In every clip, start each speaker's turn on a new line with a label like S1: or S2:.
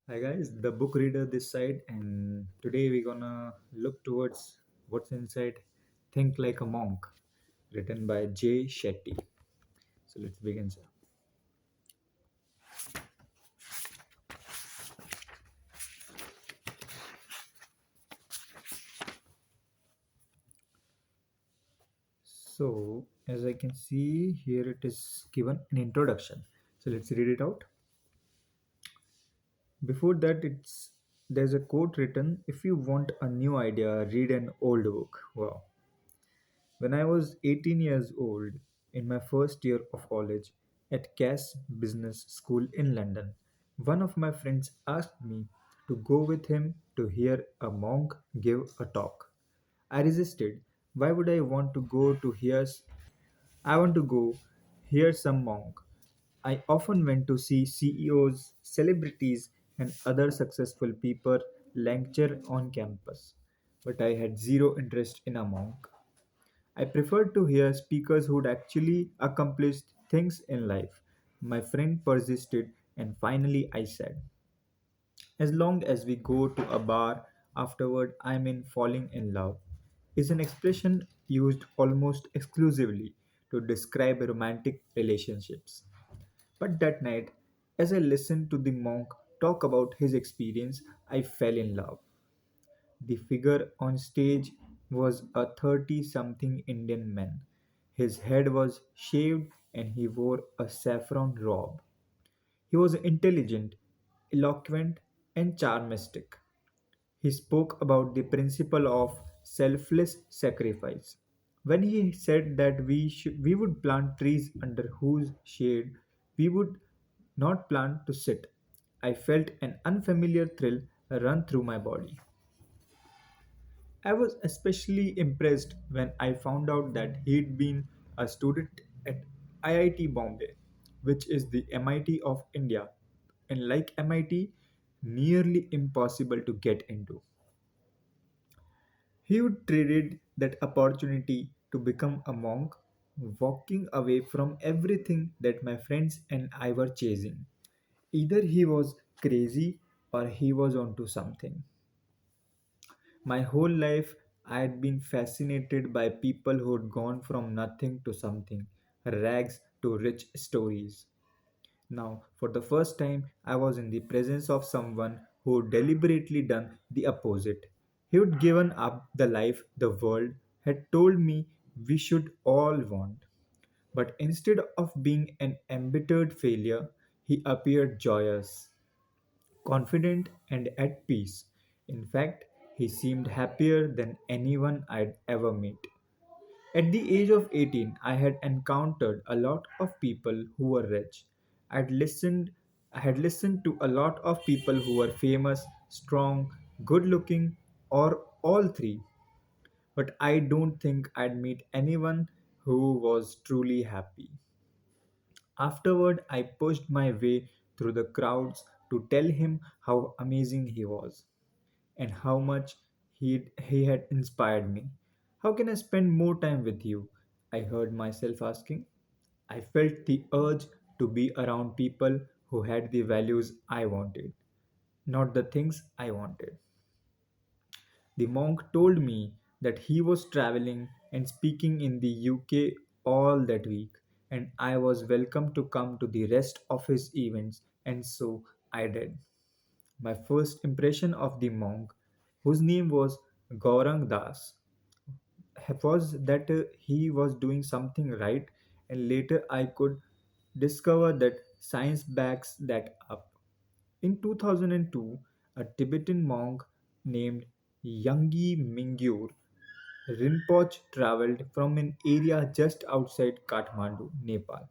S1: Hi guys, the book reader this side, and today we're gonna look towards what's inside Think Like a Monk, written by Jay Shetty. So let's begin, sir. So, as I can see here, it is given an introduction. So let's read it out. Before that, there's a quote written: "If you want a new idea, read an old book." Wow. When I was 18 years old, in my first year of college at Cass Business School in London, one of my friends asked me to go with him to hear a monk give a talk. I resisted. Why would I want to go to hear I want to go hear some monk. I often went to see CEOs, celebrities, and other successful people lecture on campus, but I had zero interest in a monk. I preferred to hear speakers who'd actually accomplished things in life. My friend persisted, and finally I said, "As long as we go to a bar afterward, I'm in falling in love," is an expression used almost exclusively to describe romantic relationships. But that night, as I listened to the monk talk about his experience, I fell in love. The figure on stage was a 30 something Indian man. His head was shaved and he wore a saffron robe. He was intelligent, eloquent, and charmistic. He spoke about the principle of selfless sacrifice. When he said that we would plant trees under whose shade we would not plant to sit, I felt an unfamiliar thrill run through my body. I was especially impressed when I found out that he'd been a student at IIT Bombay, which is the MIT of India, and like MIT, nearly impossible to get into. He would traded that opportunity to become a monk, walking away from everything that my friends and I were chasing. Either he was crazy or he was onto something. My whole life, I had been fascinated by people who had gone from nothing to something, rags to rich stories. Now, for the first time, I was in the presence of someone who had deliberately done the opposite. He had given up the life the world had told me we should all want. But instead of being an embittered failure, he appeared joyous, confident, and at peace. In fact, he seemed happier than anyone I'd ever met. At the age of 18, I had encountered a lot of people who were rich. I'd listened I had listened to a lot of people who were famous, strong, good looking, or all three. But I don't think I'd meet anyone who was truly happy. Afterward, I pushed my way through the crowds to tell him how amazing he was and how much he had inspired me. "How can I spend more time with you?" I heard myself asking. I felt the urge to be around people who had the values I wanted, not the things I wanted. The monk told me that he was traveling and speaking in the UK all that week, and I was welcome to come to the rest of his events, and so I did. My first impression of the monk, whose name was Gaurang Das, was that he was doing something right, and later I could discover that science backs that up. In 2002, a Tibetan monk named Yangi Mingyur Rinpoche traveled from an area just outside Kathmandu, Nepal,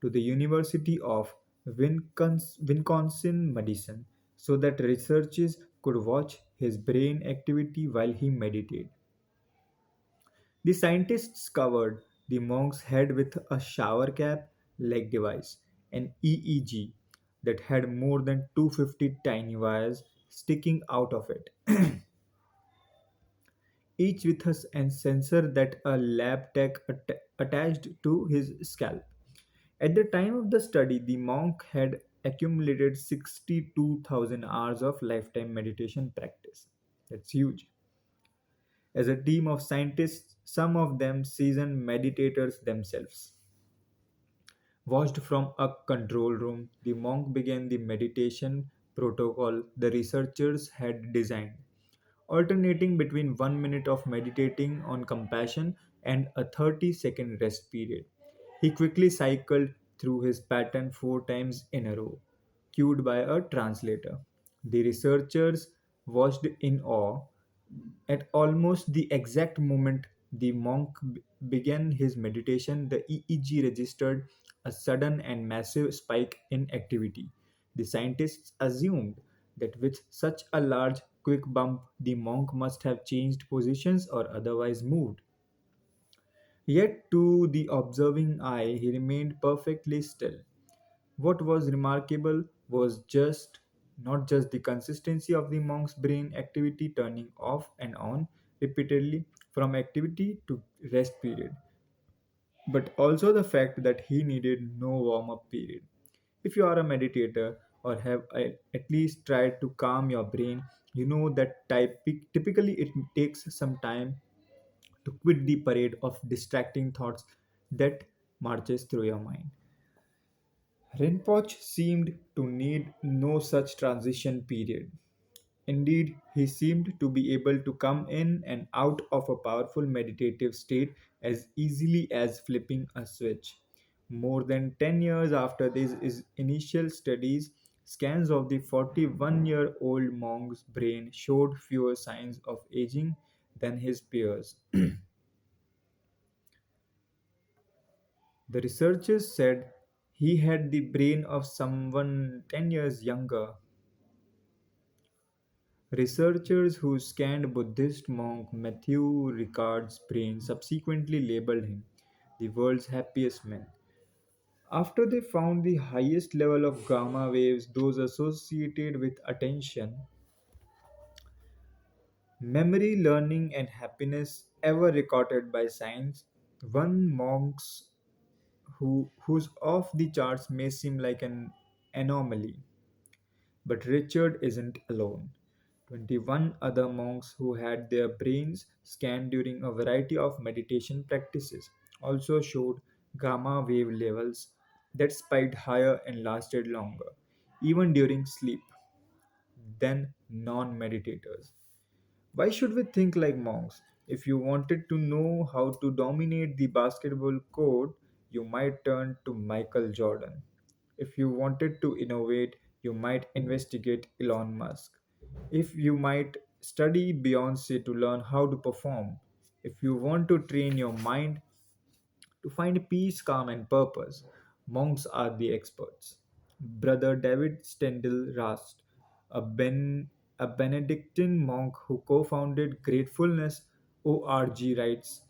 S1: to the University of Wisconsin Madison so that researchers could watch his brain activity while he meditated. The scientists covered the monk's head with a shower cap like device, an EEG that had more than 250 tiny wires sticking out of it, each with a sensor that a lab tech attached to his scalp. At the time of the study, the monk had accumulated 62,000 hours of lifetime meditation practice. That's huge. As a team of scientists, some of them seasoned meditators themselves, watched from a control room, the monk began the meditation protocol the researchers had designed, alternating between 1 minute of meditating on compassion and a 30-second rest period. He quickly cycled through his pattern 4 times in a row, cued by a translator. The researchers watched in awe. At almost the exact moment the monk began his meditation, the EEG registered a sudden and massive spike in activity. The scientists assumed that with such a large, quick bump, the monk must have changed positions or otherwise moved. Yet, to the observing eye, he remained perfectly still. What was remarkable was not just the consistency of the monk's brain activity turning off and on repeatedly from activity to rest period, but also the fact that he needed no warm up period. If you are a meditator or have at least tried to calm your brain, you know that typically it takes some time to quit the parade of distracting thoughts that marches through your mind. Rinpoche seemed to need no such transition period. Indeed, he seemed to be able to come in and out of a powerful meditative state as easily as flipping a switch. More than 10 years after these his initial studies, scans of the 41-year-old monk's brain showed fewer signs of aging than his peers. The researchers said he had the brain of someone 10 years younger. Researchers who scanned Buddhist monk Matthew Ricard's brain subsequently labeled him the world's happiest man. After they found the highest level of gamma waves, those associated with attention, memory, learning, and happiness ever recorded by science, one monk's who's off the charts may seem like an anomaly. But Richard isn't alone. 21 other monks who had their brains scanned during a variety of meditation practices also showed gamma wave levels that spiked higher and lasted longer, even during sleep, than non meditators. Why should we think like monks? If you wanted to know how to dominate the basketball court, you might turn to Michael Jordan. If you wanted to innovate, you might investigate Elon Musk. If you might study Beyonce to learn how to perform. If you want to train your mind to find peace, calm, and purpose, monks are the experts. Brother David Stendhal Rast, a, a Benedictine monk who co founded Gratefulness org, writes,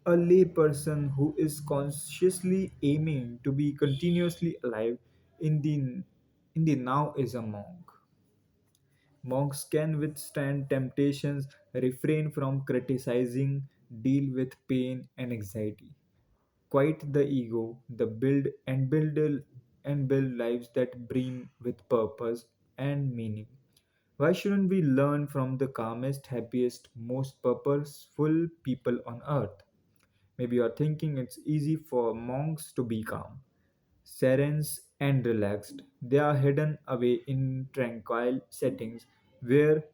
S1: a layperson who is consciously aiming to be continuously alive in the now is a monk. Monks can withstand temptations, refrain from criticizing, deal with pain and anxiety, quiet the ego, the build lives that brim with purpose and meaning. Why shouldn't we learn from the calmest, happiest, most purposeful people on earth? Maybe you're thinking it's easy for monks to be calm, serene, and relaxed. They are hidden away in tranquil settings where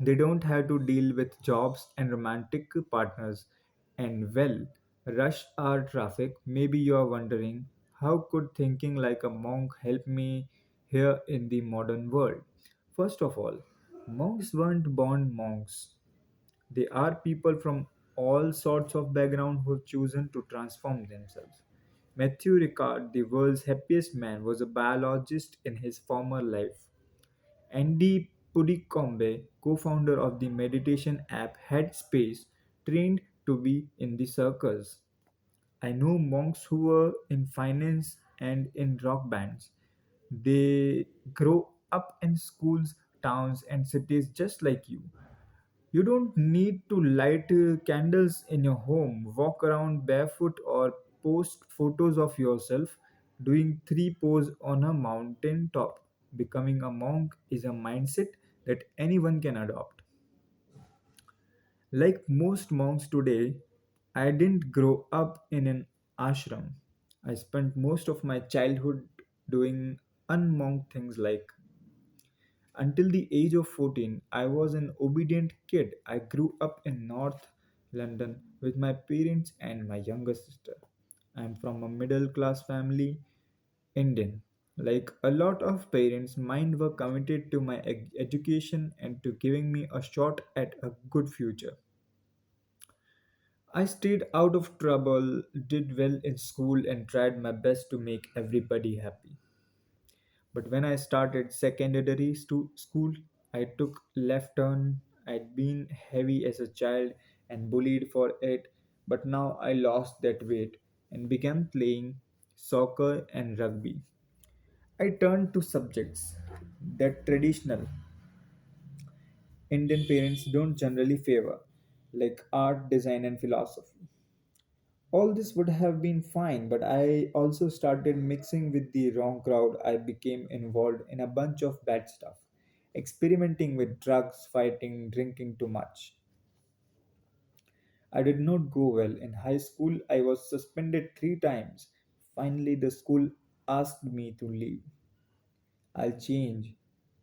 S1: they don't have to deal with jobs and romantic partners and rush hour traffic. Maybe you're wondering, how could thinking like a monk help me here in the modern world? First of all, monks weren't born monks. They are people from all sorts of background who have chosen to transform themselves. Matthew Ricard, the world's happiest man, was a biologist in his former life. Andy Pudikombe, co-founder of the meditation app Headspace, trained to be in the circus. I know monks who were in finance and in rock bands. They grow up in schools, towns, and cities just like you. You don't need to light candles in your home, walk around barefoot, or post photos of yourself doing three pose on a mountain top. Becoming a monk is a mindset that anyone can adopt. Like most monks today, I didn't grow up in an ashram. I spent most of my childhood doing unmonk things like until the age of 14, I was an obedient kid. I grew up in North London with my parents and my younger sister. I am from a middle class family, Indian. Like a lot of parents, mine were committed to my education and to giving me a shot at a good future. I stayed out of trouble, did well in school, and tried my best to make everybody happy. But when I started secondary school, I took left turn. I'd been heavy as a child and bullied for it, but now I lost that weight and began playing soccer and rugby. I turned to subjects that traditional Indian parents don't generally favor, like art, design, and philosophy. All this would have been fine, but I also started mixing with the wrong crowd. I became involved in a bunch of bad stuff, experimenting with drugs, fighting, drinking too much. I did not go well. In high school, I was suspended 3 times. Finally, the school asked me to leave. I'll change.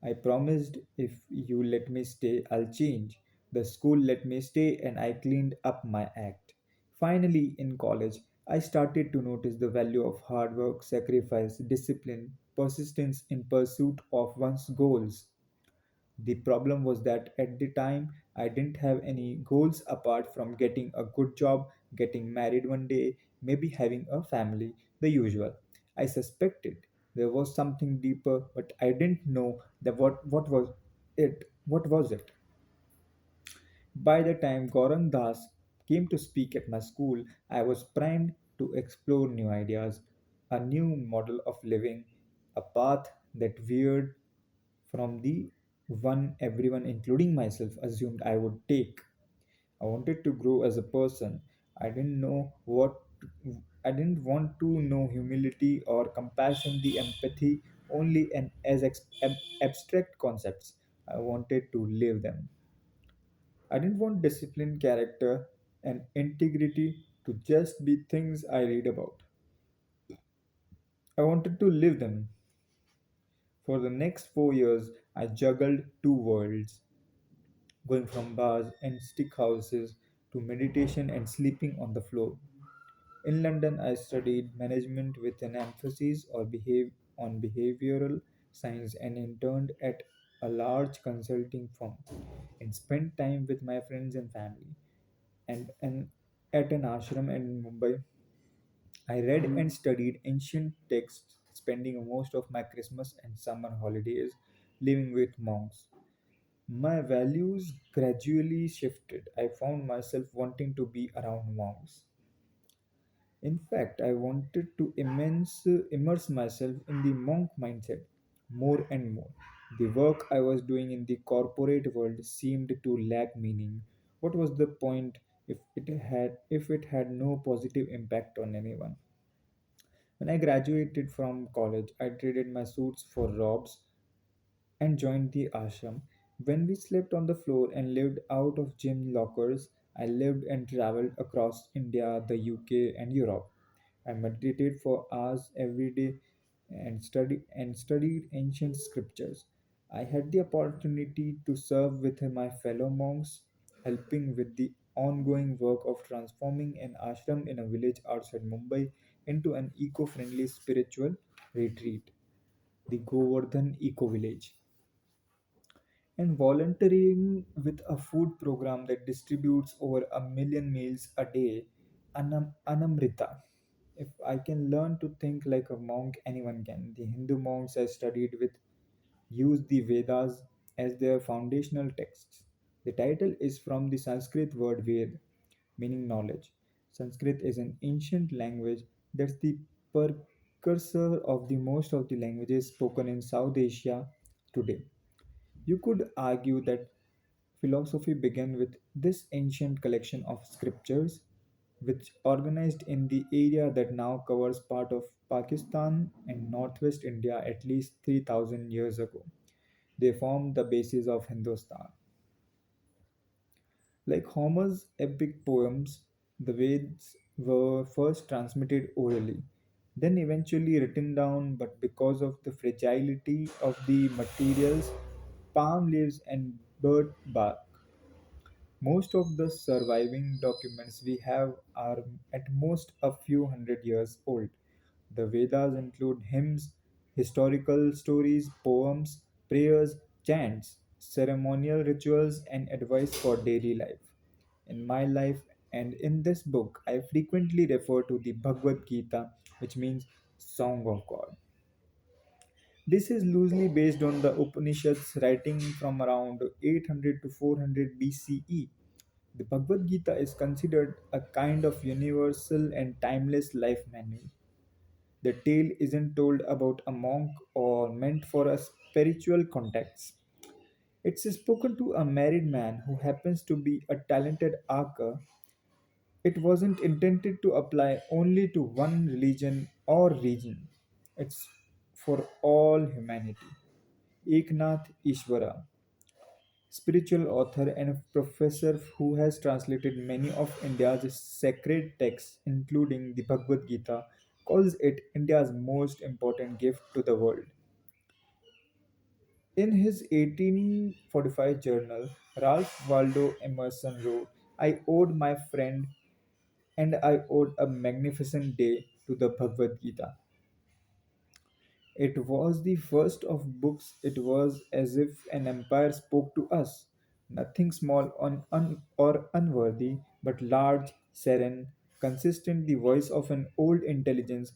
S1: I promised if you let me stay, I'll change. The school let me stay and I cleaned up my act. Finally, in college, I started to notice the value of hard work, sacrifice, discipline, persistence in pursuit of one's goals. The problem was that at the time I didn't have any goals apart from getting a good job, getting married one day, maybe having a family, the usual. I suspected there was something deeper, but I didn't know that what was it. What was it? By the time Gaurang Das came to speak at my school, I was primed to explore new ideas, a new model of living, a path that veered from the one everyone, including myself, assumed I would take. I wanted to grow as a person. I didn't know what I didn't want to know humility or compassion, the empathy only and as abstract concepts. I wanted to live them. I didn't want discipline, character, and integrity to just be things I read about. I wanted to live them. For the next 4 years, I juggled two worlds, going from bars and stick houses to meditation and sleeping on the floor. In London, I studied management with an emphasis on behavioral science and interned at a large consulting firm and spent time with my friends and family. And at an ashram in Mumbai, I read and studied ancient texts, spending most of my Christmas and summer holidays living with monks. My values gradually shifted. I found myself wanting to be around monks. In fact, I wanted to immerse myself in the monk mindset more and more. The work I was doing in the corporate world seemed to lack meaning. What was the point if it had no positive impact on anyone? When I graduated from college, I traded my suits for robes and joined the ashram. When we slept on the floor and lived out of gym lockers, I lived and traveled across India, the UK, and Europe. I meditated for hours every day and studied ancient scriptures. I had the opportunity to serve with my fellow monks, helping with the ongoing work of transforming an ashram in a village outside Mumbai into an eco-friendly spiritual retreat, the Govardhan Eco Village, and volunteering with a food program that distributes over 1 million meals a day, Anamrita. If I can learn to think like a monk, anyone can. The Hindu monks I studied with use the Vedas as their foundational texts. The title is from the Sanskrit word Ved, meaning knowledge. Sanskrit is an ancient language that's the precursor of the most of the languages spoken in South Asia today. You could argue that philosophy began with this ancient collection of scriptures, which organized in the area that now covers part of Pakistan and northwest India at least 3000 years ago. They formed the basis of Hindustan. Like Homer's epic poems, the Veds were first transmitted orally, then eventually written down, but because of the fragility of the materials, palm leaves, and bird bark, most of the surviving documents we have are at most a few hundred years old. The Vedas include hymns, historical stories, poems, prayers, chants, ceremonial rituals, and advice for daily life. In my life and in this book, I frequently refer to the Bhagavad Gita, which means Song of God. This is loosely based on the Upanishads writing from around 800 to 400 BCE. The Bhagavad Gita is considered a kind of universal and timeless life manual. The tale isn't told about a monk or meant for a spiritual context. It's spoken to a married man who happens to be a talented archer. It wasn't intended to apply only to one religion or region. It's for all humanity. Eknath Ishwara, spiritual author and professor who has translated many of India's sacred texts, including the Bhagavad Gita, calls it India's most important gift to the world. In his 1845 journal, Ralph Waldo Emerson wrote, I owed my friend and I owed a magnificent day to the Bhagavad Gita. It was the first of books. It was as if an empire spoke to us. Nothing small or unworthy, but large, serene, consistent, the voice of an old intelligence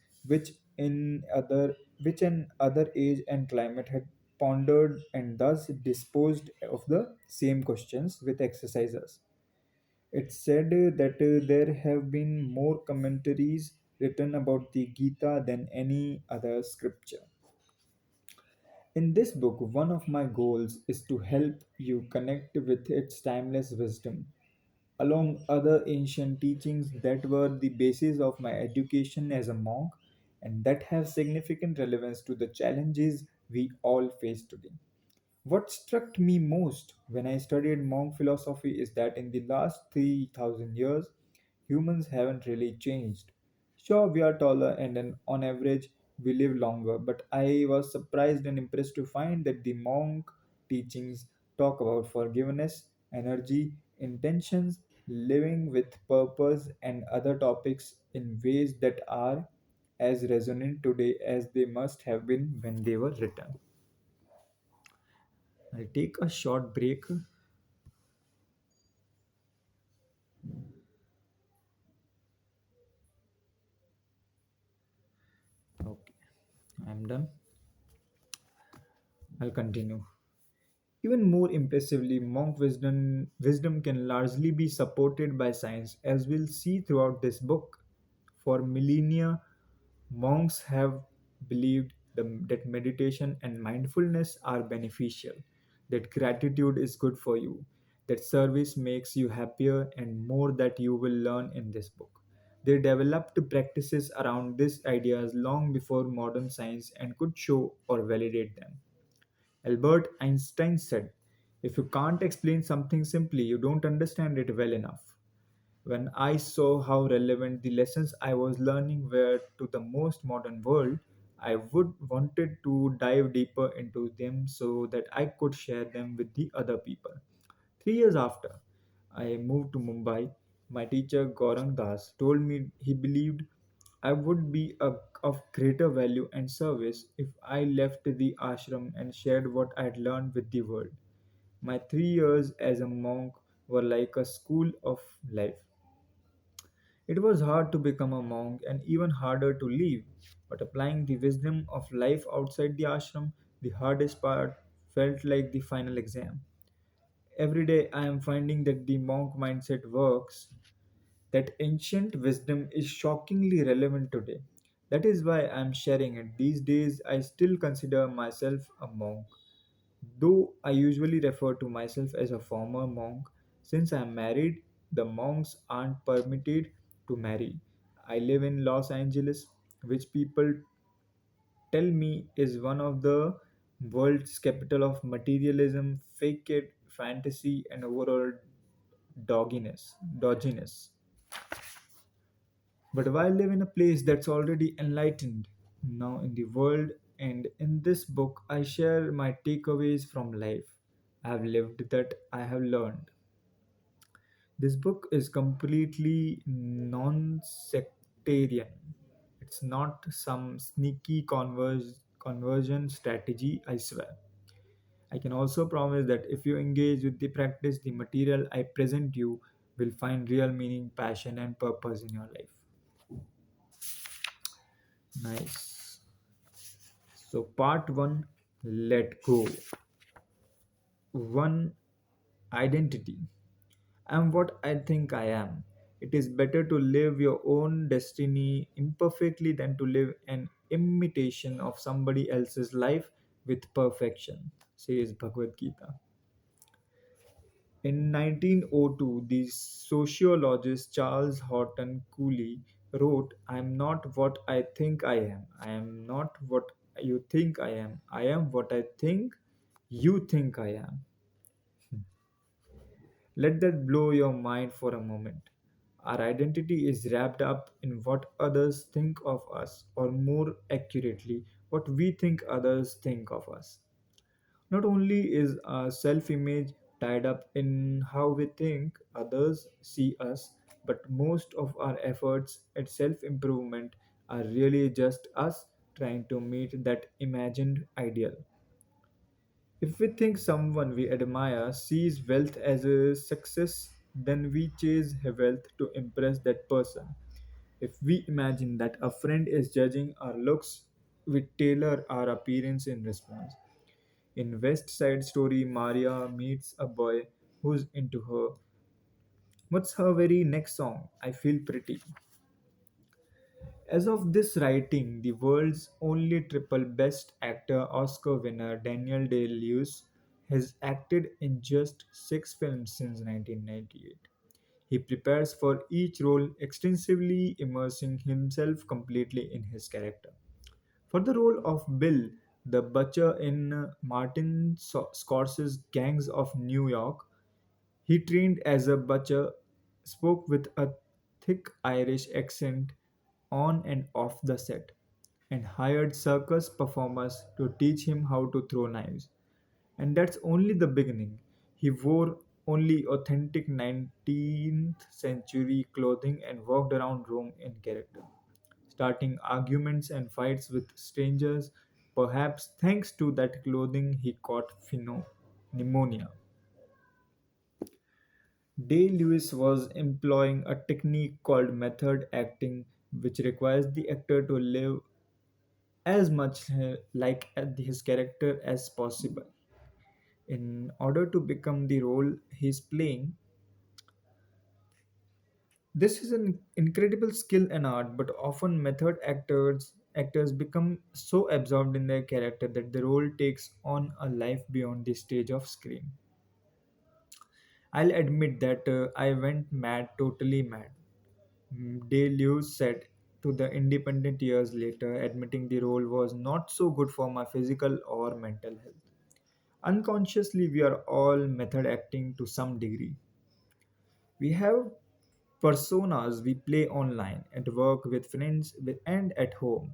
S1: in other which an other age and climate had pondered and thus disposed of the same questions with exercises. It said that there have been more commentaries written about the Gita than any other scripture. In this book, one of my goals is to help you connect with its timeless wisdom, along other ancient teachings that were the basis of my education as a monk and that have significant relevance to the challenges we all face today. What struck me most when I studied monk philosophy is that in the last 3000 years, humans haven't really changed. Sure, we are taller and on average we live longer, but I was surprised and impressed to find that the monk teachings talk about forgiveness, energy, intentions, living with purpose, and other topics in ways that are as resonant today as they must have been when they were written. I'll take a short break. Okay, I'm done. I'll continue. Even more impressively, wisdom can largely be supported by science, as we'll see throughout this book. For millennia, monks have believed that meditation and mindfulness are beneficial, that gratitude is good for you, that service makes you happier, and more that you will learn in this book. They developed practices around these ideas long before modern science and could show or validate them. Albert Einstein said, if you can't explain something simply, you don't understand it well enough. When I saw how relevant the lessons I was learning were to the most modern world, I would wanted to dive deeper into them so that I could share them with the other people. 3 years after I moved to Mumbai, my teacher Gaurang Das told me he believed I would be of greater value and service if I left the ashram and shared what I had learned with the world. My 3 years as a monk were like a school of life. It was hard to become a monk and even harder to leave, but applying the wisdom of life outside the ashram, the hardest part felt like the final exam. Every day I am finding that the monk mindset works, that ancient wisdom is shockingly relevant today. That is why I am sharing it. These days I still consider myself a monk, though I usually refer to myself as a former monk. Since I am married, the monks aren't permitted to marry. I live in Los Angeles. which people tell me is one of the world's capital of materialism, fake it, fantasy, and overall dodginess. But why live in a place that's already enlightened now in the world? And in this book, I share my takeaways from life. I have lived that I have learned. This book is completely non sectarian. It's not some sneaky conversion strategy, I swear. I can also promise that if you engage with the practice, the material I present you will find real meaning, passion, and purpose in your life. Nice. So, part one, let go. One, identity. I'm what I think I am. It is better to live your own destiny imperfectly than to live an imitation of somebody else's life with perfection, says Bhagavad Gita. In 1902, the sociologist Charles Horton Cooley wrote, I am not what I think I am. I am not what you think I am. I am what I think you think I am. Let that blow your mind for a moment. Our identity is wrapped up in what others think of us, or more accurately, what we think others think of us. Not only is our self image tied up in how we think others see us, but most of our efforts at self improvement are really just us trying to meet that imagined ideal. If we think someone we admire sees wealth as a success, then we chase wealth to impress that person. If we imagine that a friend is judging our looks, we tailor our appearance in response. In West Side Story, Maria meets a boy who's into her. What's her very next song? I Feel Pretty. As of this writing, the world's only triple best actor Oscar winner Daniel Day Lewis has acted in just 6 films since 1998. He prepares for each role extensively, immersing himself completely in his character. For the role of Bill, the butcher in Martin Scorsese's Gangs of New York, he trained as a butcher, spoke with a thick Irish accent on and off the set, and hired circus performers to teach him how to throw knives. And that's only the beginning. He wore only authentic 19th century clothing and walked around Rome in character, starting arguments and fights with strangers. Perhaps thanks to that clothing, he caught pneumonia. Day Lewis was employing a technique called method acting, which requires the actor to live as much like his character as possible. In order to become the role he's playing, this is an incredible skill and art, but often method actors become so absorbed in their character that the role takes on a life beyond the stage of screen. I'll admit that I went mad, totally mad. Day Lewis said to the Independent years later, admitting the role was not so good for my physical or mental health. Unconsciously, we are all method acting to some degree. We have personas we play online, at work, with friends, and at home.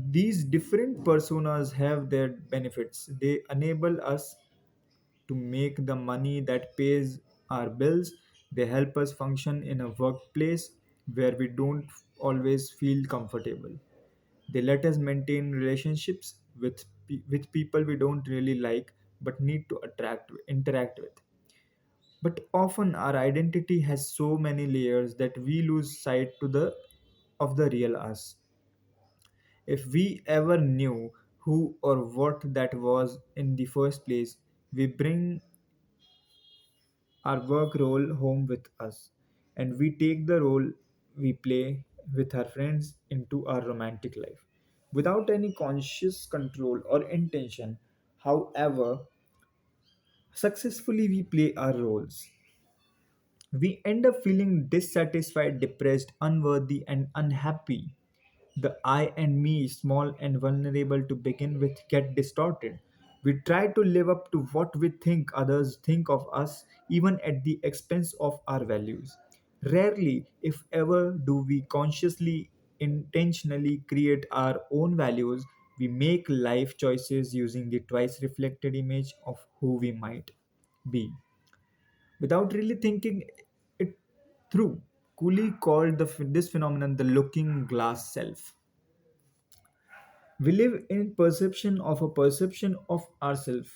S1: These different personas have their benefits. They enable us to make the money that pays our bills. They help us function in a workplace where we don't always feel comfortable. They let us maintain relationships with people we don't really like but need to interact with. But often our identity has so many layers that we lose sight of the real us. If we ever knew who or what that was in the first place, we bring our work role home with us, and we take the role we play with our friends into our romantic life. Without any conscious control or intention, however successfully we play our roles, we end up feeling dissatisfied, depressed, unworthy, and unhappy. The I and me, small and vulnerable to begin with, get distorted. We try to live up to what we think others think of us, even at the expense of our values. Rarely, if ever, do we consciously, intentionally create our own values. We make life choices using the twice reflected image of who we might be without really thinking it through. Cooley called this phenomenon the looking glass self. We live in perception of ourselves,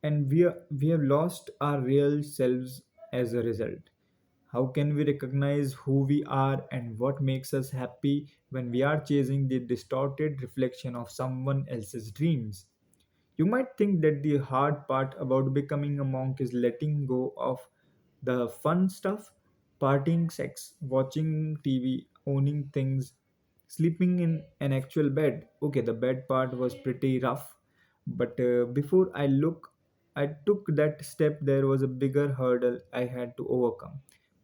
S1: and we have lost our real selves as a result. How can we recognize who we are and what makes us happy when we are chasing the distorted reflection of someone else's dreams? You might think that the hard part about becoming a monk is letting go of the fun stuff, partying, sex, watching TV, owning things, sleeping in an actual bed. Okay, the bed part was pretty rough, but before I took that step, there was a bigger hurdle I had to overcome,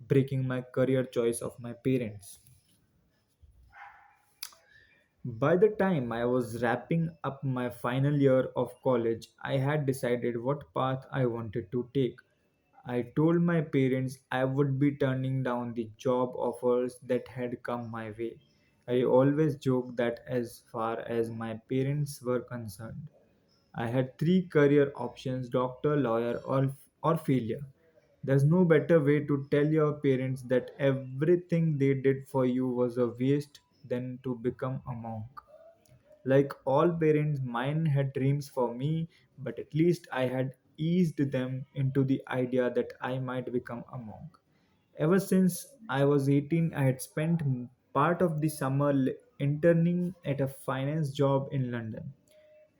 S1: breaking my career choice of my parents. By the time I was wrapping up my final year of college, I had decided what path I wanted to take. I told my parents I would be turning down the job offers that had come my way. I always joked that as far as my parents were concerned, I had three career options: doctor, lawyer, or failure. There's no better way to tell your parents that everything they did for you was a waste than to become a monk. Like all parents, mine had dreams for me, but at least I had eased them into the idea that I might become a monk. Ever since I was 18, I had spent part of the summer interning at a finance job in London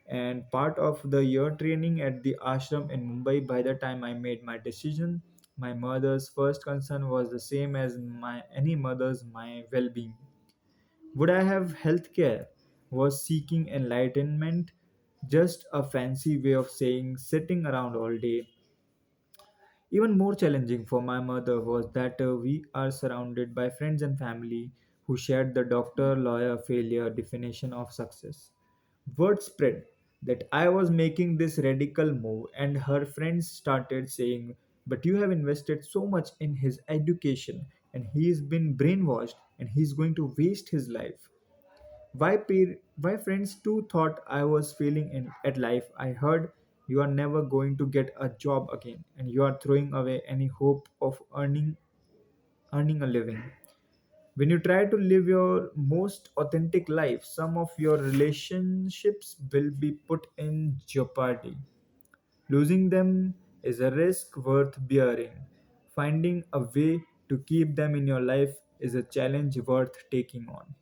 S1: and part of the year training at the ashram in Mumbai. By the time I made my decision, my mother's first concern was the same as my any mother's, my well-being. Would I have health care? Was seeking enlightenment just a fancy way of saying sitting around all day? Even more challenging for my mother was that we are surrounded by friends and family who shared the doctor, lawyer, failure definition of success. Word spread that I was making this radical move, and her friends started saying, "But you have invested so much in his education, and he's been brainwashed, and he's going to waste his life." Why friends too thought I was failing at life. I heard, "You are never going to get a job again, and you are throwing away any hope of earning a living." When you try to live your most authentic life, some of your relationships will be put in jeopardy. Losing them is a risk worth bearing. Finding a way to keep them in your life is a challenge worth taking on.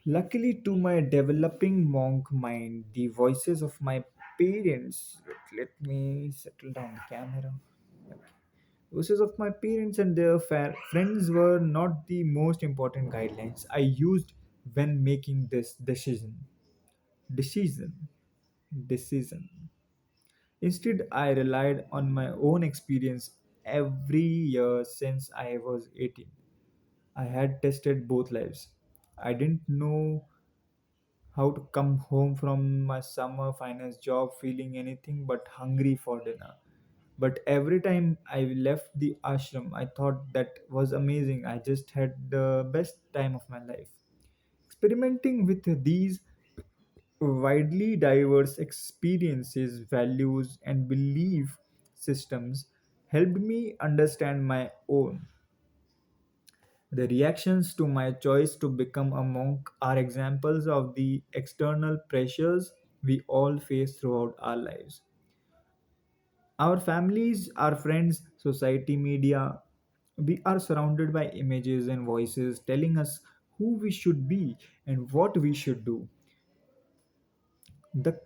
S1: Luckily, to my developing monk mind, the voices of my parents. Let me settle down the camera. Okay. Voices of my parents and their friends were not the most important guidelines I used when making this Decision. Decision. Instead, I relied on my own experience every year since I was 18. I had tested both lives. I didn't know how to come home from my summer finance job feeling anything but hungry for dinner. But every time I left the ashram, I thought that was amazing. I just had the best time of my life. Experimenting with these widely diverse experiences, values, and belief systems helped me understand my own. The reactions to my choice to become a monk are examples of the external pressures we all face throughout our lives. Our families, our friends, society, media, we are surrounded by images and voices telling us who we should be and what we should do. The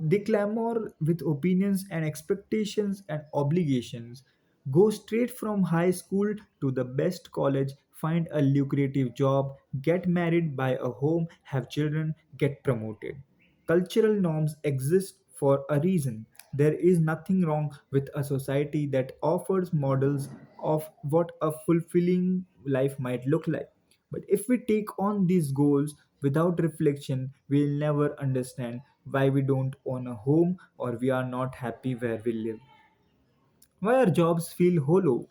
S1: They clamor with opinions and expectations and obligations. Go straight from high school to the best college, find a lucrative job, get married, buy a home, have children, get promoted. Cultural norms exist for a reason. There is nothing wrong with a society that offers models of what a fulfilling life might look like. But if we take on these goals without reflection, we'll never understand why we don't own a home or we are not happy where we live. Why our jobs feel hollow,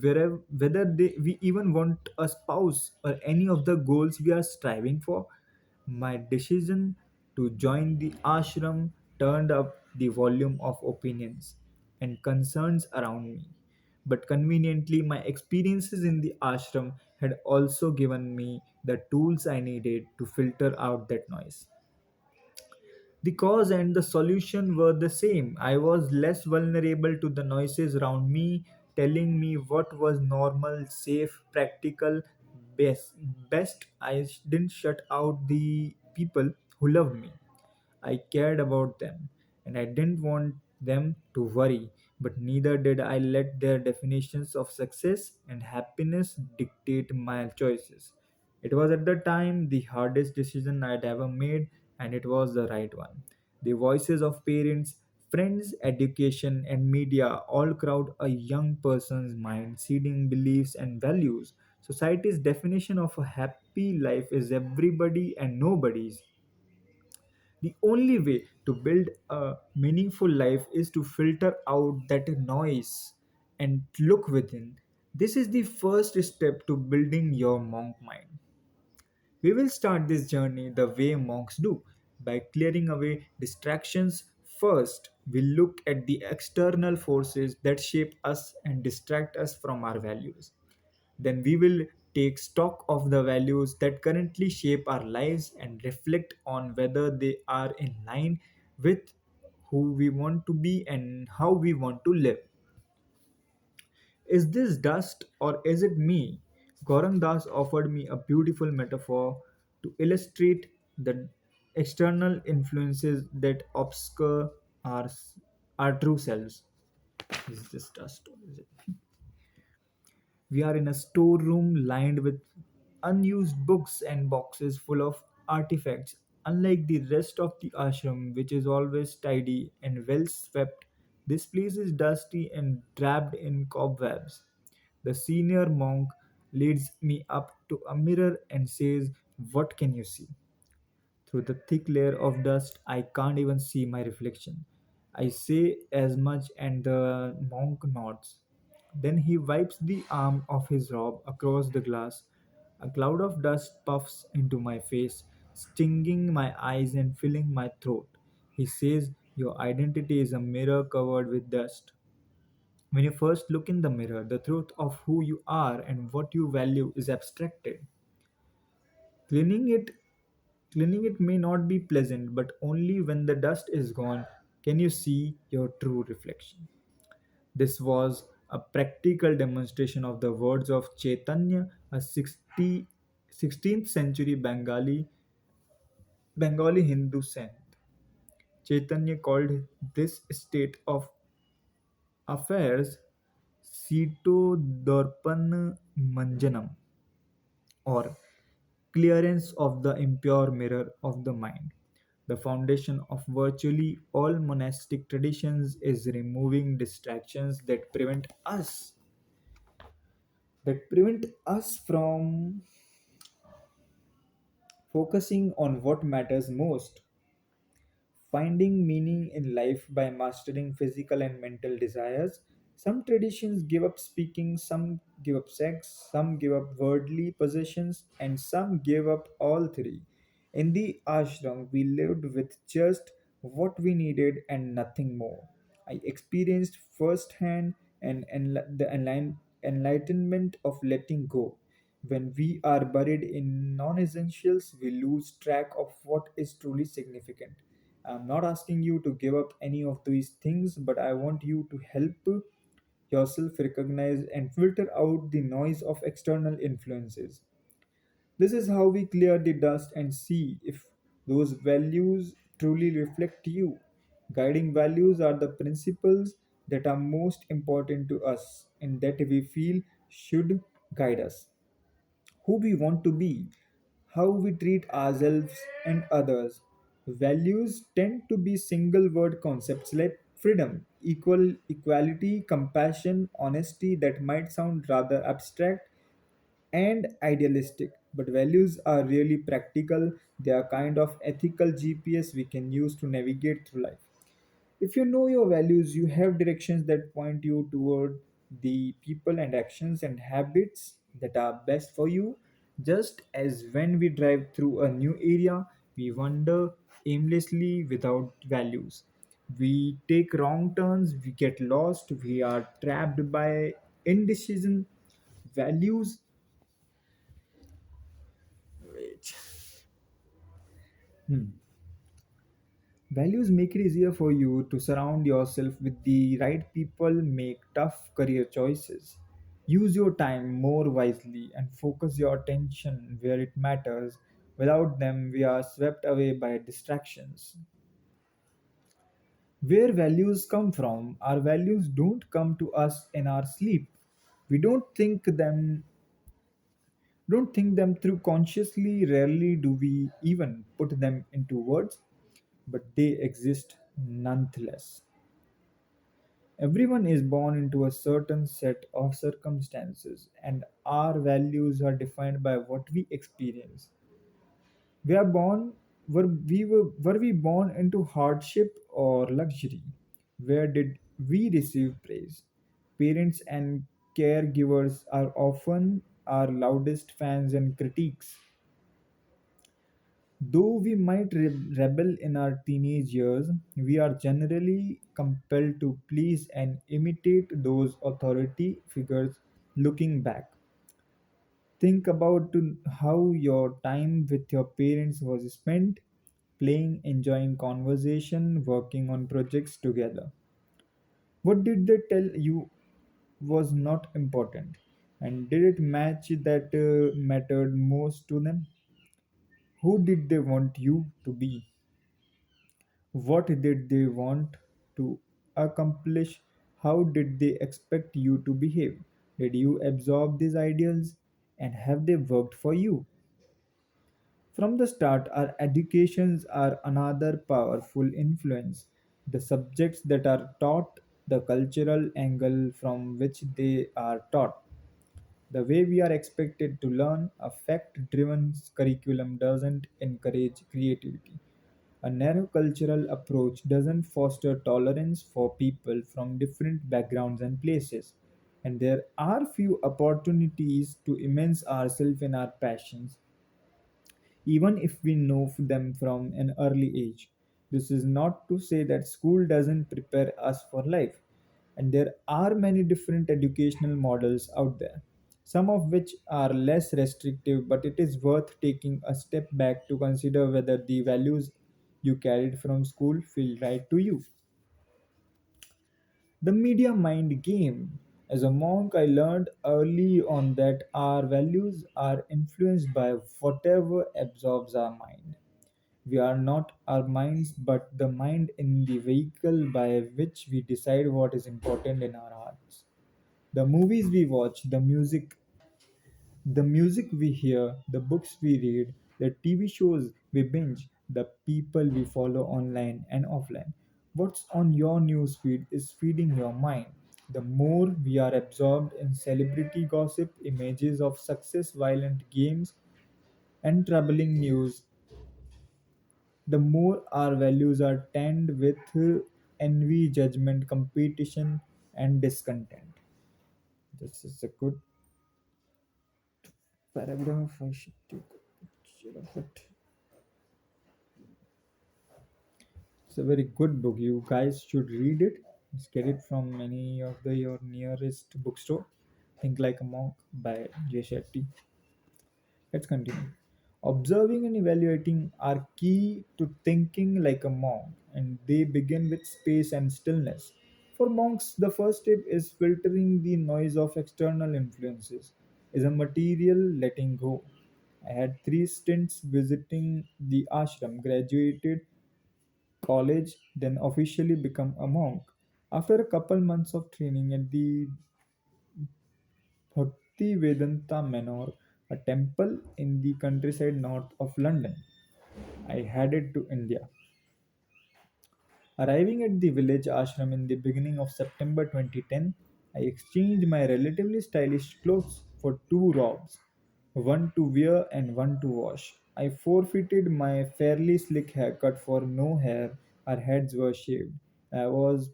S1: whether we even want a spouse or any of the goals we are striving for. My decision to join the ashram turned up the volume of opinions and concerns around me. But conveniently, my experiences in the ashram had also given me the tools I needed to filter out that noise. The cause and the solution were the same. I was less vulnerable to the noises around me, telling me what was normal, safe, practical, best. Best, I didn't shut out the people who loved me. I cared about them, and I didn't want them to worry, but neither did I let their definitions of success and happiness dictate my choices. It was at the time the hardest decision I'd ever made, and it was the right one. The voices of parents, friends, education, and media all crowd a young person's mind, seeding beliefs and values. Society's definition of a happy life is everybody and nobody's. The only way to build a meaningful life is to filter out that noise and look within. This is the first step to building your monk mind. We will start this journey the way monks do, by clearing away distractions first. We look at the external forces that shape us and distract us from our values. Then we will take stock of the values that currently shape our lives and reflect on whether they are in line with who we want to be and how we want to live. Is this dust or is it me? Gaurang Das offered me a beautiful metaphor to illustrate the external influences that obscure our, our true selves. Is this dust or is it? We are in a storeroom lined with unused books and boxes full of artifacts. Unlike the rest of the ashram, which is always tidy and well swept, this place is dusty and draped in cobwebs. The senior monk leads me up to a mirror and says, "What can you see?" Through the thick layer of dust, I can't even see my reflection. I say as much, and the monk nods. Then he wipes the arm of his robe across the glass. A cloud of dust puffs into my face, stinging my eyes and filling my throat. He says, "Your identity is a mirror covered with dust. When you first look in the mirror, the truth of who you are and what you value is abstracted. Cleaning it Cleaning it may not be pleasant, but only when the dust is gone can you see your true reflection." This was a practical demonstration of the words of Chaitanya, a 16th century Bengali Hindu saint. Chaitanya called this state of affairs Sito Darpan Manjanam, or clearance of the impure mirror of the mind. The foundation of virtually all monastic traditions is removing distractions that prevent us from focusing on what matters most. Finding meaning in life by mastering physical and mental desires. Some traditions give up speaking, some give up sex, some give up worldly possessions, and some give up all three. In the ashram, we lived with just what we needed and nothing more. I experienced firsthand the enlightenment of letting go. When we are buried in non essentials, we lose track of what is truly significant. I'm not asking you to give up any of these things, but I want you to help yourself recognize and filter out the noise of external influences. This is how we clear the dust and see if those values truly reflect you. Guiding values are the principles that are most important to us and that we feel should guide us. Who we want to be, how we treat ourselves and others. Values tend to be single word concepts like freedom, equality, compassion, honesty that might sound rather abstract and idealistic, but values are really practical. They are kind of ethical GPS we can use to navigate through life. If you know your values, you have directions that point you toward the people and actions and habits that are best for you. Just as when we drive through a new area, we wander aimlessly without values. We take wrong turns, we get lost, we are trapped by indecision. Values, wait. Hmm. Values make it easier for you to surround yourself with the right people, make tough career choices, use your time more wisely, and focus your attention where it matters. Without them, we are swept away by distractions. Where values come from, our values don't come to us in our sleep. We don't think them through consciously. Rarely do we even put them into words, but they exist nonetheless. Everyone is born into a certain set of circumstances, and our values are defined by what we experience. We are born were we born into hardship or luxury? Where did we receive praise? Parents and caregivers are often our loudest fans and critiques. Though we might rebel in our teenage years, we are generally compelled to please and imitate those authority figures. Looking back, think about how your time with your parents was spent, playing, enjoying conversation, working on projects together. What did they tell you was not important? And did it match that mattered most to them? Who did they want you to be? What did they want to accomplish? How did they expect you to behave? Did you absorb these ideals? And have they worked for you? From the start, our educations are another powerful influence. The subjects that are taught, the cultural angle from which they are taught, the way we are expected to learn. A fact driven curriculum doesn't encourage creativity. A narrow cultural approach doesn't foster tolerance for people from different backgrounds and places. And there are few opportunities to immerse ourselves in our passions, even if we know them from an early age. This is not to say that school doesn't prepare us for life, and there are many different educational models out there, some of which are less restrictive, but it is worth taking a step back to consider whether the values you carried from school feel right to you. The media mind game. As a monk, I learned early on that our values are influenced by whatever absorbs our mind. We are not our minds, but the mind in the vehicle by which we decide what is important in our hearts. The movies we watch, the music we hear, the books we read, the TV shows we binge, the people we follow online and offline. What's on your newsfeed is feeding your mind. The more we are absorbed in celebrity gossip, images of success, violent games, and troubling news, the more our values are tainted with envy, judgment, competition, and discontent. This is a good paragraph. I should take a picture of it. It's a very good book. You guys should read it. Just get it from any of your nearest bookstore. Think Like a Monk by J. Shetty. Let's continue. Observing and evaluating are key to thinking like a monk, and they begin with space and stillness. For monks, the first step is filtering the noise of external influences, is a material letting go. I had 3 stints visiting the ashram, graduated college, then officially become a monk. After a couple months of training at the Bhakti-Vedanta Manor, a temple in the countryside north of London, I headed to India. Arriving at the village ashram in the beginning of September 2010, I exchanged my relatively stylish clothes for 2 robes. one to wear and one to wash. I forfeited my fairly slick haircut for no hair. Our heads were shaved. I was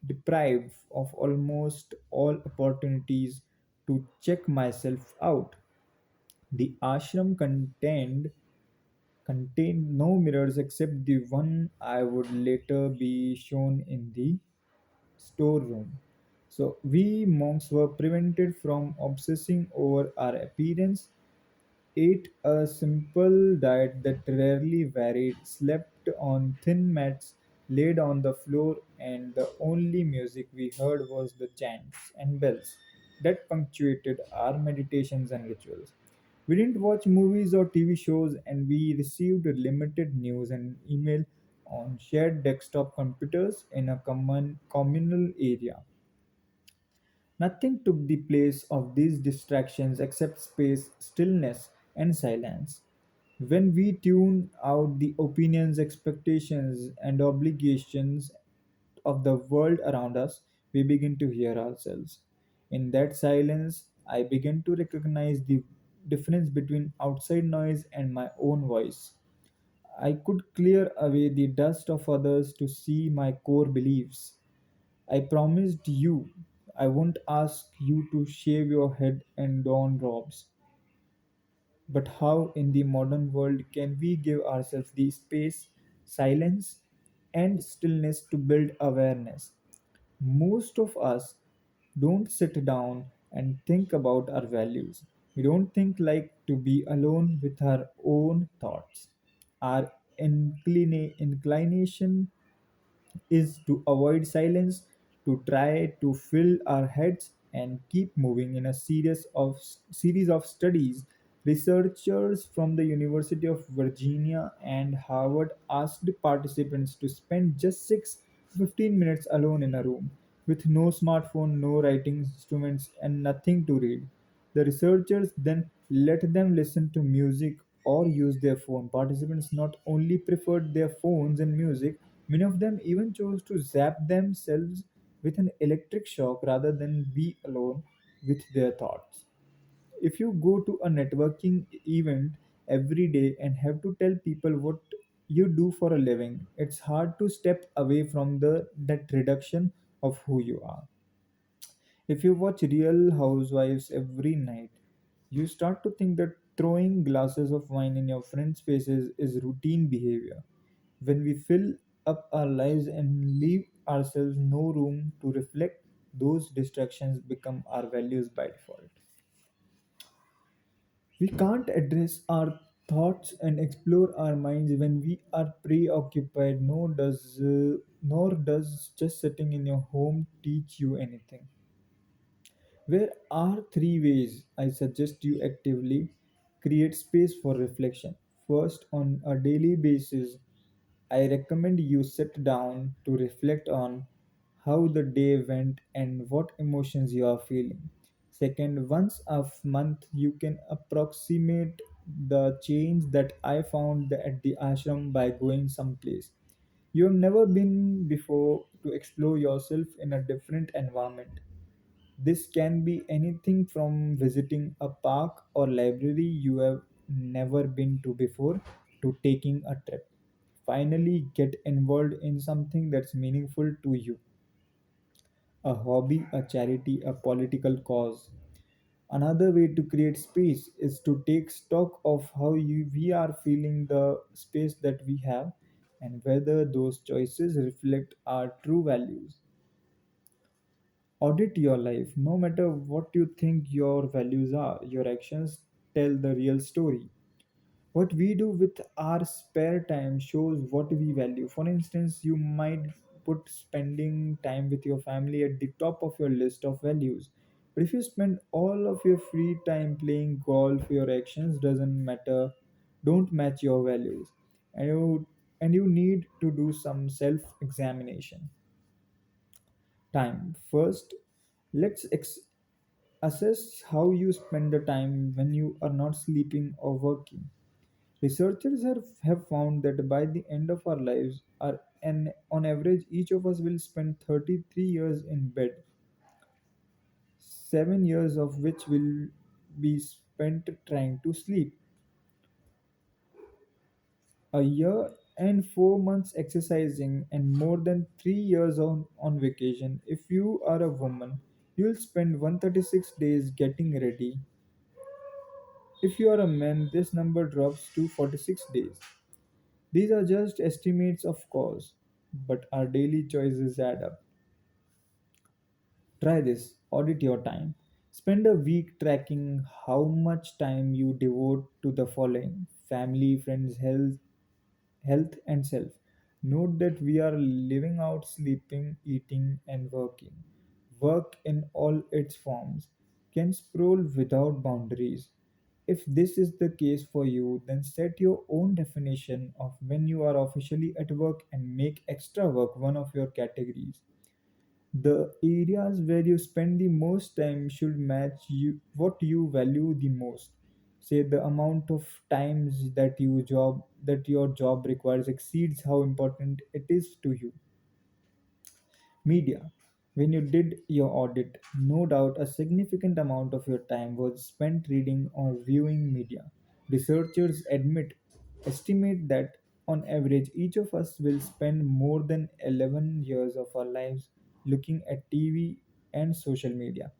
S1: deprived of almost all opportunities to check myself out. The ashram contained no mirrors except the one I would later be shown in the storeroom. So we monks were prevented from obsessing over our appearance, ate a simple diet that rarely varied, slept on thin mats laid on the floor, and the only music we heard was the chants and bells that punctuated our meditations and rituals. We didn't watch movies or TV shows, and we received limited news and email on shared desktop computers in a communal area. Nothing took the place of these distractions except space, stillness, and silence. When we tune out the opinions, expectations, and obligations of the world around us, we begin to hear ourselves. In that silence, I begin to recognize the difference between outside noise and my own voice. I could clear away the dust of others to see my core beliefs. I promised you I won't ask you to shave your head and don robes. But how in the modern world can we give ourselves the space, silence, and stillness to build awareness? Most of us don't sit down and think about our values. We don't think like to be alone with our own thoughts. Our inclination is to avoid silence, to try to fill our heads and keep moving in a series of studies. Researchers from the University of Virginia and Harvard asked participants to spend just 6 to 15 minutes alone in a room with no smartphone, no writing instruments, and nothing to read. The researchers then let them listen to music or use their phone. Participants not only preferred their phones and music, many of them even chose to zap themselves with an electric shock rather than be alone with their thoughts. If you go to a networking event every day and have to tell people what you do for a living, it's hard to step away from the that reduction of who you are. If you watch Real Housewives every night, you start to think that throwing glasses of wine in your friends' faces is routine behavior. When we fill up our lives and leave ourselves no room to reflect, those distractions become our values by default. We can't address our thoughts and explore our minds when we are preoccupied, nor does just sitting in your home teach you anything. There are three ways I suggest you actively create space for reflection. First, on a daily basis, I recommend you sit down to reflect on how the day went and what emotions you are feeling. Second, once a month, you can approximate the change that I found at the ashram by going someplace you have never been before to explore yourself in a different environment. This can be anything from visiting a park or library you have never been to before to taking a trip. Finally, get involved in something that's meaningful to you, a hobby, a charity, a political cause. Another way to create space is to take stock of we are feeling the space that we have and whether those choices reflect our true values. Audit your life. No matter what you think your values are, your actions tell the real story. What we do with our spare time shows what we value. For instance, you might put spending time with your family at the top of your list of values. But if you spend all of your free time playing golf, your actions doesn't matter, don't match your values. And you need to do some self examination. Time. First, let's assess how you spend the time when you are not sleeping or working. Researchers have found that by the end of our lives, on average, each of us will spend 33 years in bed, 7 years of which will be spent trying to sleep, a year and 4 months exercising, and more than 3 years on vacation. If you are a woman, you'll spend 136 days getting ready. If you are a man, this number drops to 46 days. These are just estimates, of course, but our daily choices add up. Try this, audit your time. Spend a week tracking how much time you devote to the following: family, friends, health and self. Note that we are living out sleeping, eating, and working. Work in all its forms can sprawl without boundaries. If this is the case for you, then set your own definition of when you are officially at work and make extra work one of your categories. The areas where you spend the most time should match what you value the most. Say the amount of times that your job requires exceeds how important it is to you. Media. When you did your audit, no doubt a significant amount of your time was spent reading or viewing media. Researchers estimate that on average each of us will spend more than 11 years of our lives looking at TV and social media.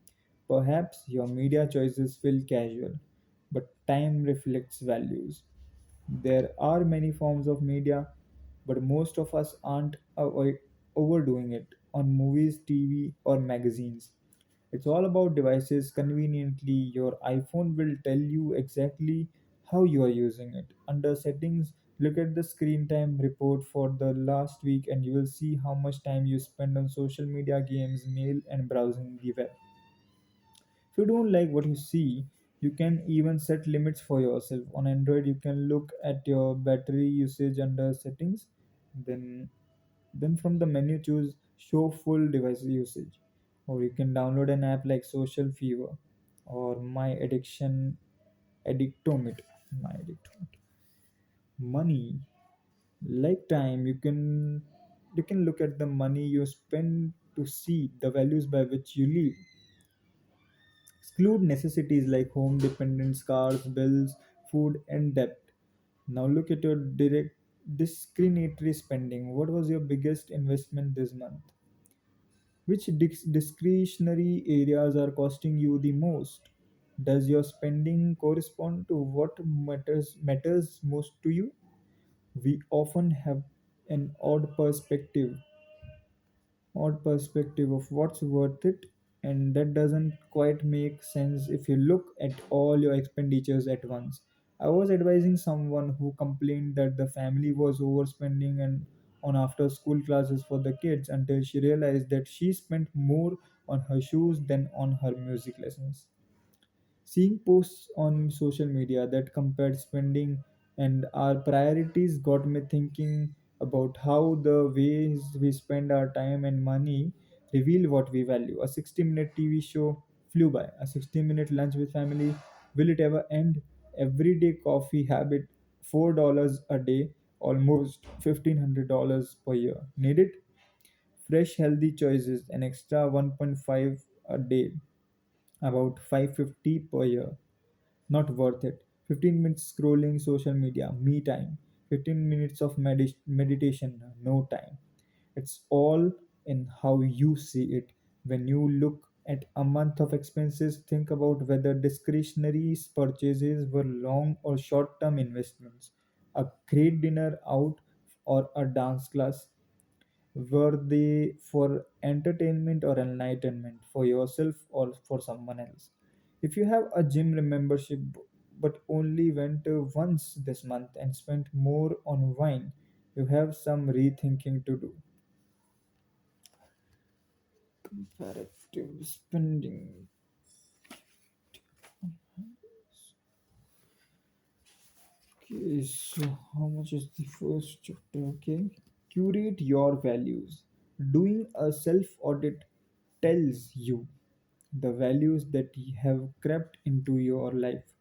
S1: Perhaps your media choices feel casual, but time reflects values. There are many forms of media, but most of us aren't overdoing it on movies, TV, or magazines. It's all about devices. Conveniently, your iPhone will tell you exactly how you are using it. Under settings, look at the screen time report for the last week and you will see how much time you spend on social media, games, mail, and browsing the web. If you don't like what you see, you can even set limits for yourself. On Android, you can look at your battery usage under settings. Then, then from the menu, choose show full device usage. Or you can download an app like Social Fever or My Addiction Addictometer. My Addictometer. Money, like time, you can look at the money you spend to see the values by which you live. Exclude necessities like home dependence, cars, bills, food, and debt. Now look at your direct discretionary spending. What was your biggest investment this month? Which discretionary areas are costing you the most? Does your spending correspond to what matters most to you? We often have an odd perspective of what's worth it, and that doesn't quite make sense if you look at all your expenditures at once. I was advising someone who complained that the family was overspending and on after school classes for the kids until she realized that she spent more on her shoes than on her music lessons. Seeing posts on social media that compared spending and our priorities got me thinking about how the ways we spend our time and money reveal what we value. A 60-minute TV show flew by. A 60-minute lunch with family, will it ever end? Everyday coffee habit, $4 a day, almost $1,500 per year. Need it? Fresh healthy choices, an extra 1.5 a day, about 550 per year. Not worth it. 15 minutes scrolling social media, me time. 15 minutes of meditation, no time. It's all in how you see it. When you look at a month of expenses, think about whether discretionary purchases were long or short term investments. A great dinner out or a dance class, were they for entertainment or enlightenment for yourself or for someone else? If you have a gym membership but only went once this month and spent more on wine, you have some rethinking to do. Comparative spending. Okay, so how much is the first chapter? Okay. Curate your values. Doing a self audit tells you the values that have crept into your life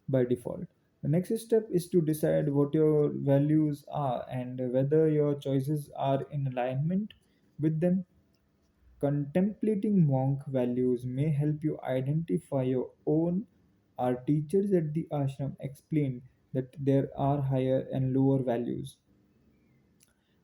S1: by default. The next step is to decide what your values are and whether your choices are in alignment with them. Contemplating monk values may help you identify your own Our teachers at the ashram explained that there are higher and lower values.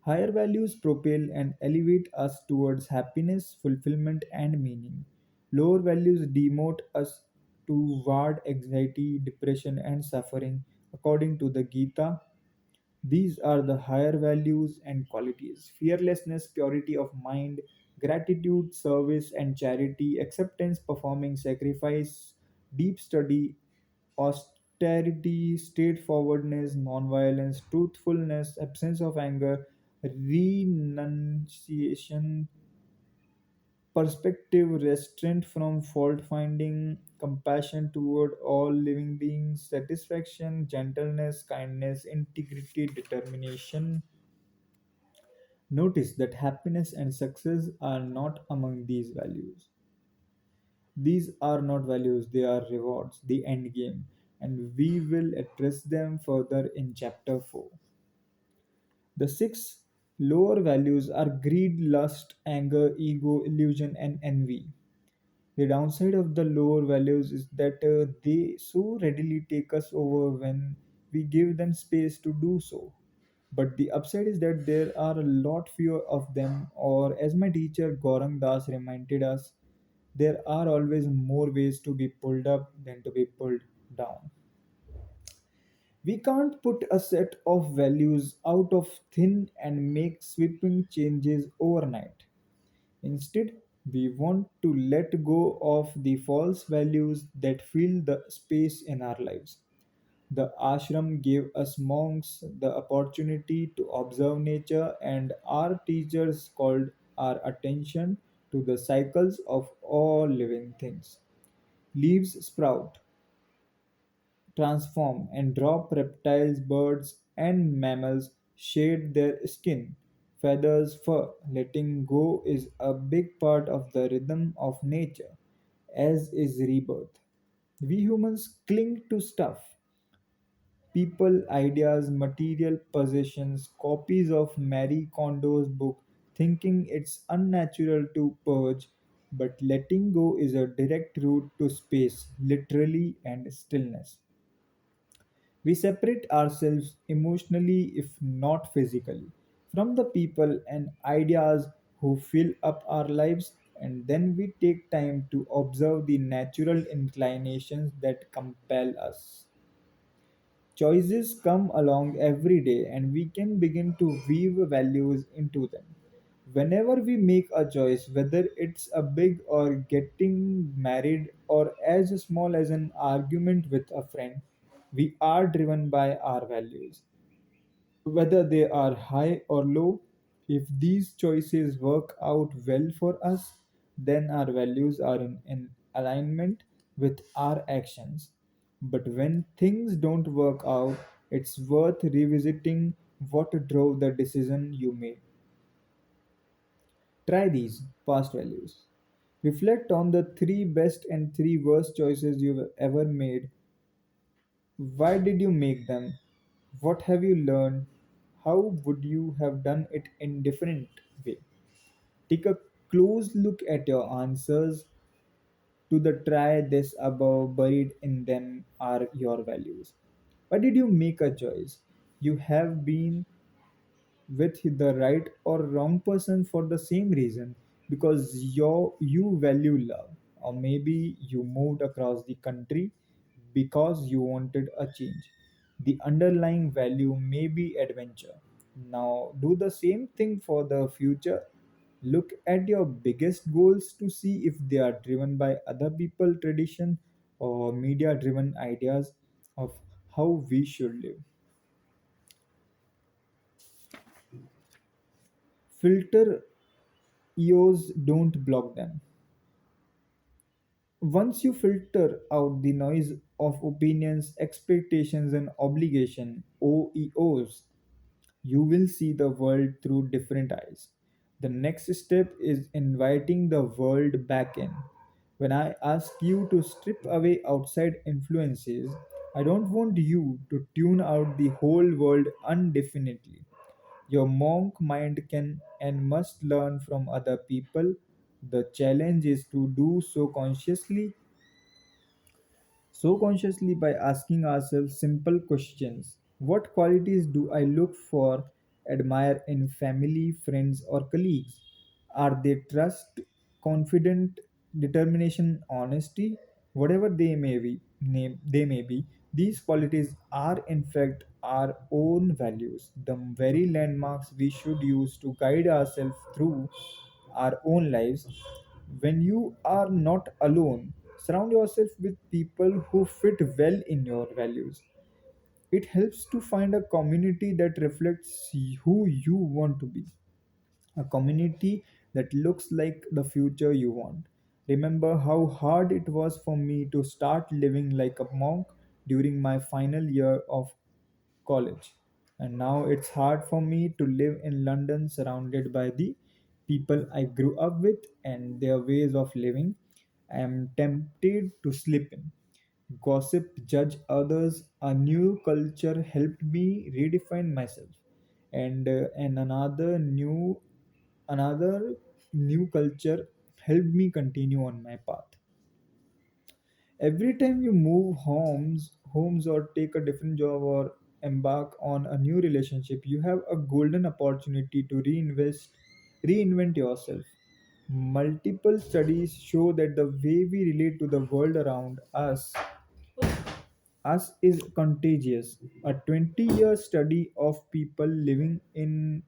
S1: Higher values propel and elevate us towards happiness, fulfillment, and meaning. Lower values demote us toward anxiety, depression, and suffering. According to the Gita, these are the higher values and qualities: fearlessness, purity of mind, gratitude, service, and charity, acceptance, performing sacrifice, deep study, austerity, straightforwardness, nonviolence, truthfulness, absence of anger, renunciation, perspective, restraint from fault finding, compassion toward all living beings, satisfaction, gentleness, kindness, integrity, determination. Notice that happiness and success are not among these values. These are not values, they are rewards, the end game, and we will address them further in chapter 4. The six lower values are greed, lust, anger, ego, illusion, and envy. The downside of the lower values is that they so readily take us over when we give them space to do so. But the upside is that there are a lot fewer of them, or as my teacher Gaurang Das reminded us, there are always more ways to be pulled up than to be pulled down. We can't put a set of values out of thin and make sweeping changes overnight. Instead, we want to let go of the false values that fill the space in our lives. The ashram gave us monks the opportunity to observe nature, and our teachers called our attention to the cycles of all living things. Leaves sprout, transform, and drop. Reptiles, birds, and mammals shed their skin, feathers, fur. Letting go is a big part of the rhythm of nature, as is rebirth. We humans cling to stuff: people, ideas, material possessions, copies of Marie Kondo's book, thinking it's unnatural to purge, but letting go is a direct route to space, literally, and stillness. We separate ourselves emotionally, if not physically, from the people and ideas who fill up our lives, and then we take time to observe the natural inclinations that compel us. Choices come along every day, and we can begin to weave values into them. Whenever we make a choice, whether it's a big or getting married or as small as an argument with a friend, we are driven by our values. Whether they are high or low, if these choices work out well for us, then our values are in alignment with our actions. But when things don't work out, it's worth revisiting what drove the decision you made. Try these past values. Reflect on the three best and three worst choices you've ever made. Why did you make them? What have you learned? How would you have done it in different way? Take a close look at your answers to the try this above. Buried in them are your values. Why did you make a choice? You have been with the right or wrong person for the same reason, because you value love, or maybe you moved across the country because you wanted a change. The underlying value may be adventure. Now do the same thing for the future. Look at your biggest goals to see if they are driven by other people, tradition, or media driven ideas of how we should live. Filter eos, don't block them. Once you filter out the noise of opinions, expectations, and obligation (OEOs), you will see the world through different eyes. The next step is inviting the world back in. When I ask you to strip away outside influences, I don't want you to tune out the whole world indefinitely. Your monk mind can and must learn from other people. The challenge is to do so consciously, so consciously by asking ourselves simple questions. What qualities do I look for, admire in family, friends, or colleagues? Are they trust, confident, determination, honesty? Whatever they may be, these qualities are in fact our own values, the very landmarks we should use to guide ourselves through our own lives. When you are not alone, surround yourself with people who fit well in your values. It helps to find a community that reflects who you want to be, a community that looks like the future you want. Remember how hard it was for me to start living like a monk during my final year of college. And now it's hard for me to live in London surrounded by the people I grew up with and their ways of living. I am tempted to slip in. Gossip, judge others. A new culture helped me redefine myself. And another new culture helped me continue on my path. Every time you move homes or take a different job or embark on a new relationship, you have a golden opportunity to reinvent yourself. Multiple studies show that the way we relate to the world around us is contagious. A 20-year study of people living in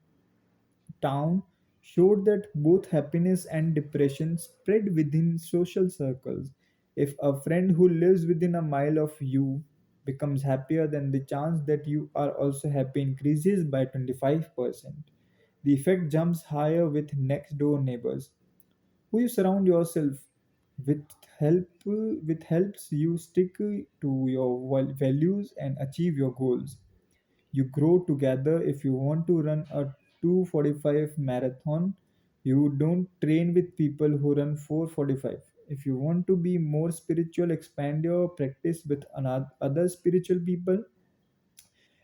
S1: town showed that both happiness and depression spread within social circles. If a friend who lives within a mile of you becomes happier, then the chance that you are also happy increases by 25%. The effect jumps higher with next door neighbors. Who you surround yourself with helps you stick to your values and achieve your goals. You grow together. If you want to run a 2:45 marathon, you don't train with people who run 4:45. If you want to be more spiritual, expand your practice with another other spiritual people.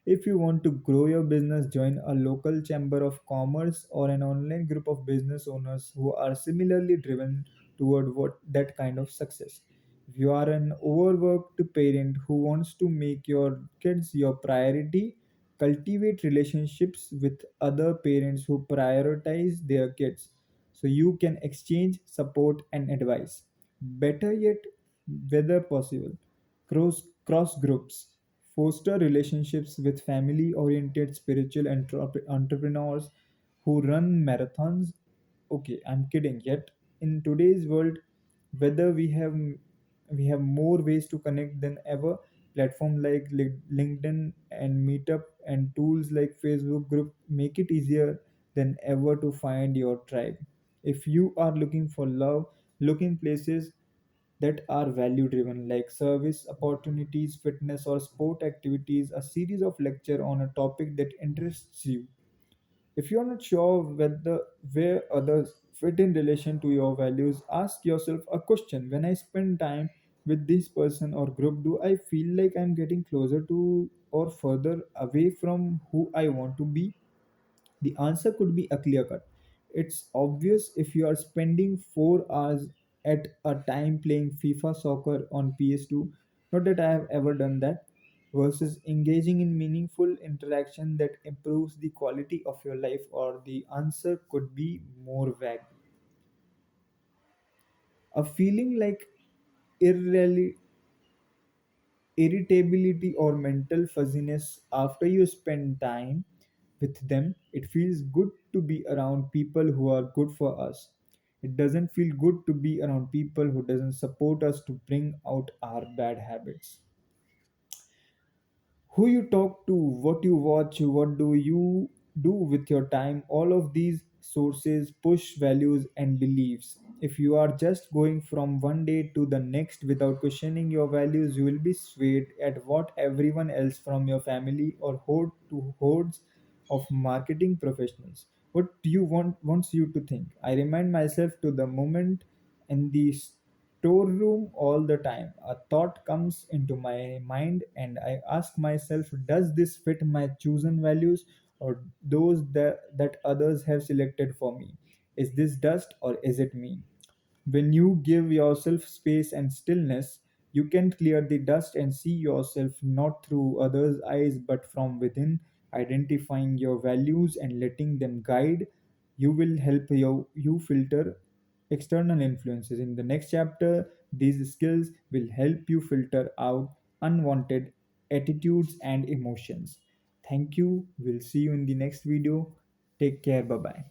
S1: If you want to grow your business, join a local chamber of commerce or an online group of business owners who are similarly driven toward what that kind of success. If you are an overworked parent who wants to make your kids your priority, cultivate relationships with other parents who prioritize their kids so you can exchange support and advice. Better yet, whether possible, cross groups. Foster relationships with family oriented spiritual entrepreneurs who run marathons. Okay, I'm kidding. Yet, in today's world, whether we have more ways to connect than ever. Platforms like LinkedIn and Meetup and tools like Facebook group make it easier than ever to find your tribe. If you are looking for love, look in places that are value driven, like service opportunities, fitness, or sport activities. A series of lecture on a topic that interests you. If you're not sure where others fit in relation to your values, ask yourself a question. When I spend time with this person or group, do I feel like I'm getting closer to or further away from who I want to be? The answer could be a clear cut. It's obvious if you are spending 4 hours at a time playing FIFA soccer on PS2, not that I have ever done that, versus engaging in meaningful interaction that improves the quality of your life, or the answer could be more vague. A feeling like irrele- irritability or mental fuzziness after you spend time with them. It feels good to be around people who are good for us. It doesn't feel good to be around people who doesn't support us to bring out our bad habits. Who you talk to, what you watch, what do you do with your time, all of these sources push values and beliefs. If you are just going from one day to the next without questioning your values, you will be swayed at what everyone else from your family or hordes of marketing professionals what do you wants you to think. I remind myself to the moment in the storeroom all the time. A thought comes into my mind and I ask myself, does this fit my chosen values or those that others have selected for me? Is this dust or is it me? When you give yourself space and stillness, You can clear the dust and see yourself not through others' eyes but from within, identifying your values and letting them guide. You will help you filter external influences. In the next chapter, these skills will help you filter out unwanted attitudes and emotions. Thank you. We'll see you in the next video. Take care. Bye bye.